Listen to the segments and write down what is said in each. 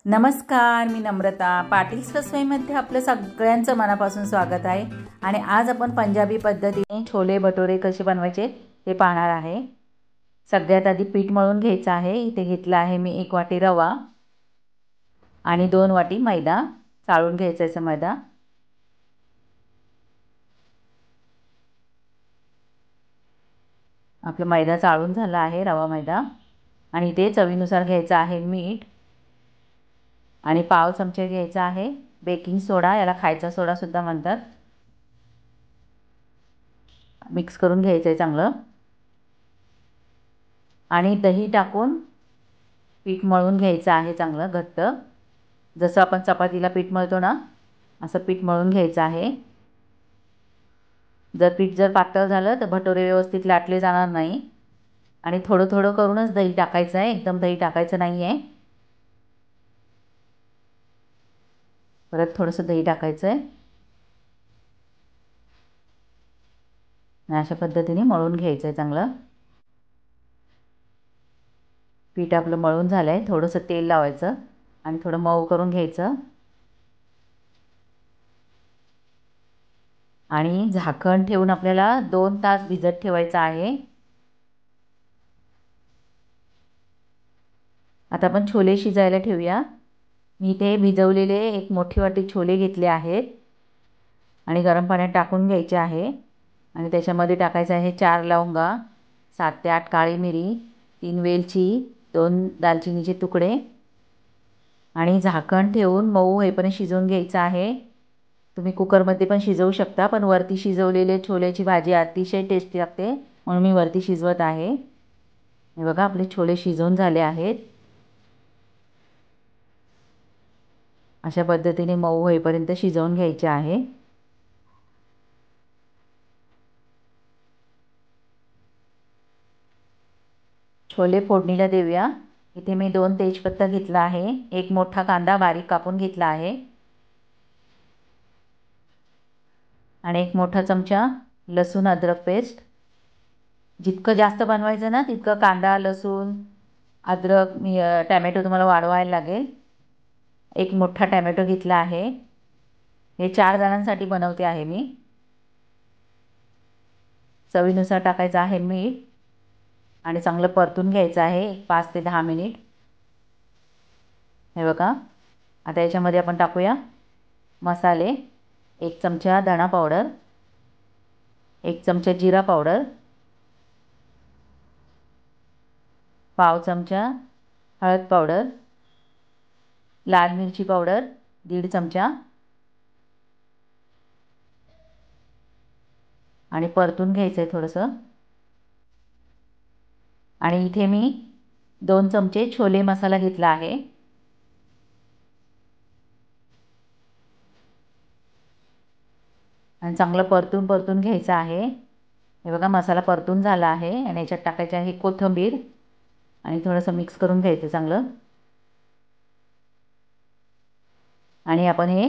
नमस्कार, मी नम्रता पाटील रसोईमध्ये आपलं सगळ्यांचं मनापासून स्वागत आहे। आणि आज आपण पंजाबी पद्धतीने छोले भटोरे कसे बनवायचे ते पाहणार आहे। सगळ्यात आधी पीठ मळून घ्यायचं आहे। इथे घेतला आहे मी 1 वाटी रवा आणि 2 वाटी मैदा। चाळून घ्यायचा आहे मैदा। आपला मैदा चाळून झाला आहे, रवा मैदा। आणि इथे चवीनुसार घ्यायचं आहे मीठ आणि पाव चमचे घ्यायचा आहे बेकिंग सोडा, याला खायचा सोडा सुद्धा म्हणतात। मिक्स करून घ्यायचं आहे चांगलं आणि दही टाकून पीठ मळून घ्यायचं आहे चांगलं घट्ट। जसं आपण चपातीला पीठ मळतो ना, असं पीठ मळून घ्यायचं आहे। पीठ जर पातळ झालं तर भटोरे व्यवस्थित लाटले जाणार नाही। आणि थोडं थोडं करूनच दही टाकायचं आहे, एकदम दही टाकायचं नाही आहे। परत थोडंसं दही टाकायचं आहे। अशा पद्धतीने मळून घ्यायचं आहे चांगलं। पीठ आपलं मळून झालं आहे। थोडंसं तेल लावायचं आणि थोडं मऊ करून घ्यायचं आणि झाकण ठेवून आपल्याला 2 तास भिजत ठेवायचं आहे। आता आपण छोले शिजायला ठेवूया। मी ते भिजवलेले 1 मोठी वाटी छोले घेतले आहेत आणि गरम पाण्यात टाकून घ्यायचे आहे। आणि त्याच्यामध्ये टाकायचं आहे 4 लवंगा, 7 ते 8 काळी मिरी, 3 वेलची, 2 दालचिनीचे तुकडे आणि झाकण ठेवून मऊ होईपर्यंत शिजवून घ्यायचं आहे। तुम्ही कुकरमध्ये पण शिजवू शकता, पण वरती शिजवलेले छोलेची भाजी अतिशय टेस्टी लागते, म्हणून मी वरती शिजवत आहे। हे बघा, आपले छोले शिजवून झाले आहेत। अशा पद्धतीने मऊ होईपर्यंत शिजवून घ्यायचे आहे। छोले फोडणीला देऊया। इथे मी 2 तेजपत्ता घेतला आहे, 1 मोठा कांदा बारीक कापून घेतला आहे आणि 1 मोठा चमचा लसूण अद्रक पेस्ट। जितकं जास्त बनवायचं ना, तितकं कांदा, लसूण, अद्रक, टोमॅटो तुम्हाला वाढवायला लागेल। 1 मोठा टोमॅटो घेतला आहे। हे 4 जणांसाठी बनवते आहे मी। चवीनुसार टाकायचं आहे मीठ आणि चांगलं परतून घ्यायचं आहे 5 ते 10 मिनिट। हे बघा, आता याच्यामध्ये आपण टाकूया मसाले। 1 चमचा धना पावडर, 1 चमचा जिरा पावडर, पाव चमचा हळद पावडर, लाल मिरची पावडर 1.5 चमचा आणि परतून घ्यायचं आहे थोडंसं। आणि इथे मी 2 चमचे छोले मसाला घेतला आहे आणि चांगलं परतून घ्यायचं आहे। हे बघा, मसाला परतून झाला आहे आणि याच्यात टाकायचे आहे कोथिंबीर आणि थोडंसं मिक्स करून घ्यायचं चांगलं। आणि आपण हे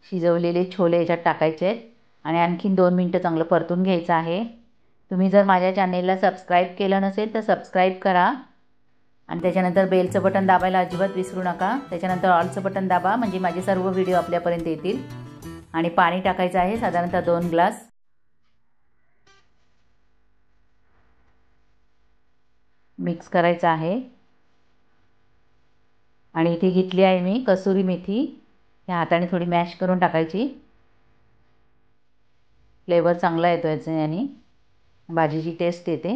शिजवलेले छोले याच्यात टाकायचे आहेत आणि आणखीन 2 मिनिटं चांगलं परतून घ्यायचं आहे। तुम्ही जर माझ्या चॅनेलला सबस्क्राईब केलं नसेल तर सबस्क्राईब करा आणि त्याच्यानंतर बेलचं बटन दाबायला अजिबात विसरू नका। त्याच्यानंतर ऑलचं बटन दाबा, म्हणजे माझे सर्व व्हिडिओ आपल्यापर्यंत येतील। आणि पाणी टाकायचं आहे साधारणतः 2 ग्लास। मिक्स करायचं आहे आणि इथे घेतली आहे मी कसुरी मेथी। या हाताने थोडी मॅश करून टाकायची, फ्लेवर चांगला येतो याचा आणि भाजीची टेस्ट येते।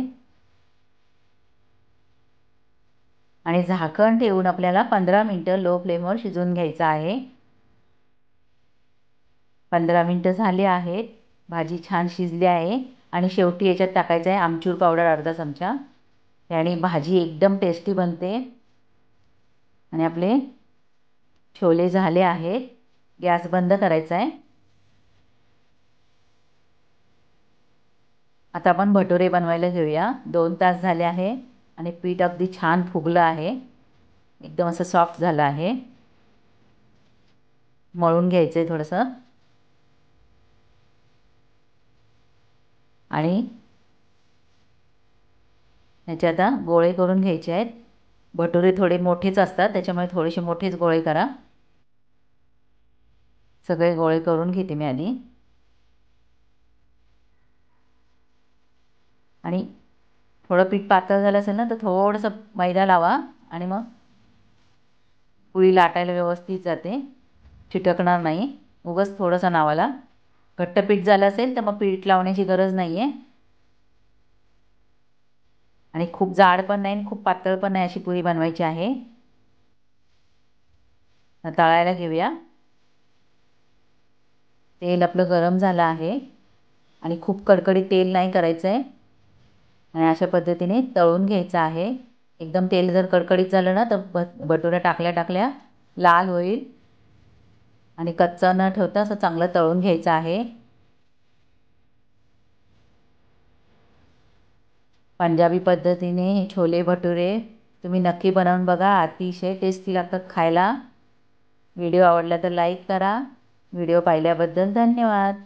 आणि झाकण ठेवून आपल्याला 15 मिनिटं लो फ्लेमवर शिजवून घ्यायचं आहे। 15 मिनिटं झाली आहेत, भाजी छान शिजली आहे। आणि शेवटी याच्यात टाकायचं आहे आमचूर पावडर अर्धा चमचा, याने भाजी एकदम टेस्टी बनते। आणि आपले छोले झाले आहेत, गॅस बंद करायचा आहे। आता आपण भटोरे बनवायला घेऊया। 2 तास झाले आहे आणि पीठ अगदी छान फुगलं आहे, एकदम असं सॉफ्ट झालं आहे। मळून घ्यायचं आहे थोडंसं आणि याचे आता गोळे करून घ्यायचे आहेत। भटुरे थोडे मोठेच असतात, त्याच्यामुळे थोडेसे मोठेच गोळे करा. सगळे गोळे करून घेते मी आधी. आणि थोडं पीठ पातळ झालं असेल ना तर थोडंसं मैदा लावा आणि मग पुरी लाटायला व्यवस्थित जाते, चिटकणार नाही. उगाच थोडंसं नावाला. घट्ट पीठ झालं असेल तर मग पीठ लावण्याची गरज नाही आहे. आणि खूप जाड पण नाही आणि खूप पातळ पण नाही, अशी पुरी बनवायची आहे. तळायला घेऊया. तेल आपलं गरम झालं आहे आणि खूप कडकडीत तेल नाही करायचं आहे. आणि अशा पद्धतीने तळून घ्यायचं आहे. एकदम तेल जर कडकडीत झालं ना तर भटुऱ्या टाकल्या टाकल्या लाल होईल. आणि कच्चा न ठेवता असं चांगलं तळून घ्यायचं आहे. पंजाबी पद्धतीने हे छोले भटुरे तुम्ही नक्की बनवून बघा, अतिशय टेस्टी लागतात खायला. व्हिडिओ आवडला तर लाईक करा. व्हिडिओ पाहिल्याबद्दल धन्यवाद.